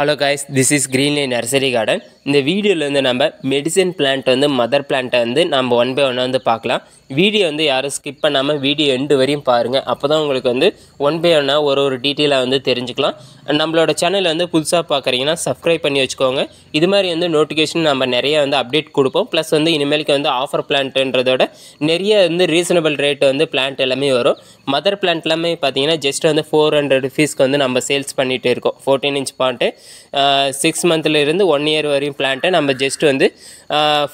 Hello guys, this is Greenlane Nursery Garden. இந்த வீடியோல வந்து நம்ம மெடிசன் பிளான்ட் வந்து மதர் பிளான்ட்டை வந்து நம்ம ஒன் பை ஒன் வந்து பார்க்கலாம். வீடியோ வந்து யாரும் ஸ்கிப் பண்ணாமல் வீடியோ எண்டு வரையும் பாருங்கள். அப்போ தான் உங்களுக்கு வந்து ஒன் பை ஒன்னாக ஒரு டீட்டெயிலாக வந்து தெரிஞ்சுக்கலாம். நம்மளோட சேனலை வந்து புதுசாக பார்க்குறீங்கன்னா சப்ஸ்கிரைப் பண்ணி வச்சுக்கோங்க. இது மாதிரி வந்து நோட்டிஃபிகேஷன் நம்ம நிறைய வந்து அப்டேட் கொடுப்போம். ப்ளஸ் வந்து இனிமேலுக்கு வந்து ஆஃபர் பிளான்ட்டுன்றதோட நிறைய வந்து ரீசனபிள் ரேட்டு வந்து பிளான்ட் எல்லாமே வரும். மதர் பிளான்ட் எல்லாமே பார்த்தீங்கன்னா ஜஸ்ட் வந்து 400 rupeesக்கு வந்து நம்ம சேல்ஸ் பண்ணிகிட்டு இருக்கோம். 14 inch பாண்ட்டு 6 monthலேருந்து 1 year வரையும் பிளான்ட்டை நம்ம ஜஸ்ட் வந்து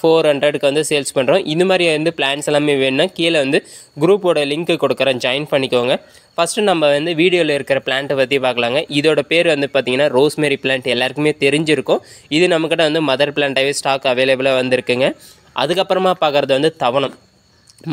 400க்கு வந்து சேல்ஸ் பண்ணுறோம். இது மாதிரி வந்து பிளான்ஸ் எல்லாமே வேணும்னா கீழே வந்து குரூப்போட லிங்க்கு கொடுக்குறேன், ஜாயின் பண்ணிக்கோங்க. ஃபஸ்ட்டு நம்ம வந்து வீடியோவில் இருக்கிற பிளான்ட்டை பற்றி பார்க்கலாங்க. இதோட பேர் வந்து பார்த்திங்கன்னா ரோஸ்மேரி பிளான்ட், எல்லாருக்குமே தெரிஞ்சிருக்கும். இது நம்மக்கிட்ட வந்து மதர் பிளான்ட்டாகவே ஸ்டாக் அவைலபிளாக வந்திருக்குங்க. அதுக்கப்புறமா பார்க்குறது வந்து தவணம்.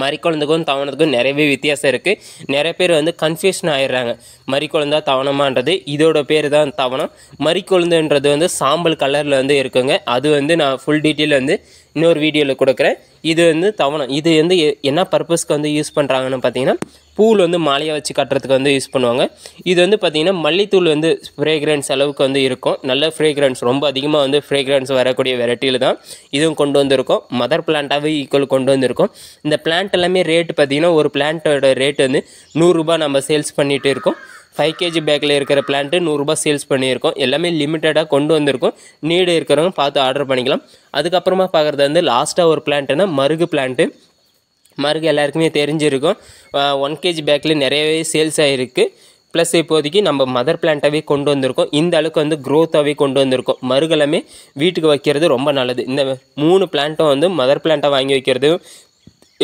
மறிக்குழந்துக்கும் தவணத்துக்கும் நிறையவே வித்தியாசம் இருக்குது. நிறைய பேர் வந்து கன்ஃபியூஷன் ஆகிடுறாங்க. மறிக்குழந்தா தவணமான்றது, இதோட பேர் தான் தவணம். மறிக்குழந்துன்றது வந்து சாம்பல் கலரில் வந்து இருக்குங்க. அது வந்து நான் ஃபுல் டீட்டெயில் வந்து இன்னொரு வீடியோவில் கொடுக்குறேன். இது வந்து தவணம். இது வந்து என்ன பர்பஸ்க்கு வந்து யூஸ் பண்ணுறாங்கன்னு பார்த்தீங்கன்னா பூவில் வந்து மாலையாக வச்சு கட்டுறதுக்கு வந்து யூஸ் பண்ணுவாங்க. இது வந்து பார்த்திங்கன்னா மல்லித்தூள் வந்து ஃப்ரேக்ரன்ஸ் அளவுக்கு வந்து இருக்கும். நல்ல ஃப்ரேக்ரன்ஸ், ரொம்ப அதிகமாக வந்து ஃப்ரேக்ரன்ஸ் வரக்கூடிய வெரைட்டியில் தான் இதுவும் கொண்டு வந்திருக்கோம். மதர் பிளான்ட்டாகவே ஈக்குவல் கொண்டு வந்திருக்கோம். இந்த பிளான்ட் எல்லாமே ரேட்டு பார்த்திங்கன்னா ஒரு பிளான்ட்டோட ரேட் வந்து 100 ரூபாய் நம்ம சேல்ஸ் பண்ணிகிட்டு இருக்கோம். 5 kg பேக்கில் இருக்கிற பிளான்ட்டு 100 ரூபாய் சேல்ஸ் பண்ணியிருக்கோம். எல்லாமே லிமிட்டடாக கொண்டு வந்திருக்கோம். நீடு இருக்கிறவங்க பார்த்து ஆர்டர் பண்ணிக்கலாம். அதுக்கப்புறமா பார்க்குறது வந்து லாஸ்ட்டாக ஒரு பிளான்ட்டுனா மருகு பிளான்ட்டு. மருகு எல்லாருக்குமே தெரிஞ்சிருக்கும். 1 kg பேக்கில் நிறையவே சேல்ஸ் ஆகிருக்கு. ப்ளஸ் இப்போதைக்கு நம்ம மதர் பிளான்ட்டாகவே கொண்டு வந்திருக்கோம். இந்த அளவுக்கு வந்து க்ரோத்தாகவே கொண்டு வந்திருக்கோம். மருகெல்லாமே வீட்டுக்கு வைக்கிறது ரொம்ப நல்லது. இந்த 3 பிளான்ட்டும் வந்து மதர் பிளான்ட்டாக வாங்கி வைக்கிறது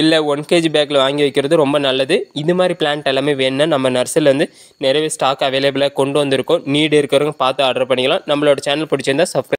இல்லை 1 kg பேக்கில் வாங்கி வைக்கிறது ரொம்ப நல்லது. இது மாதிரி பிளான்ட் எல்லாமே வேணும்னா நம்ம நர்சரியில் வந்து நிறையவே ஸ்டாக் அவைலபிளாக கொண்டு வந்திருக்கோம். நீடு இருக்கிறவங்க பார்த்து ஆர்டர் பண்ணிக்கலாம். நம்மளோட சேனல் பிடிச்சிருந்தா சப்ஸ்கிரைப்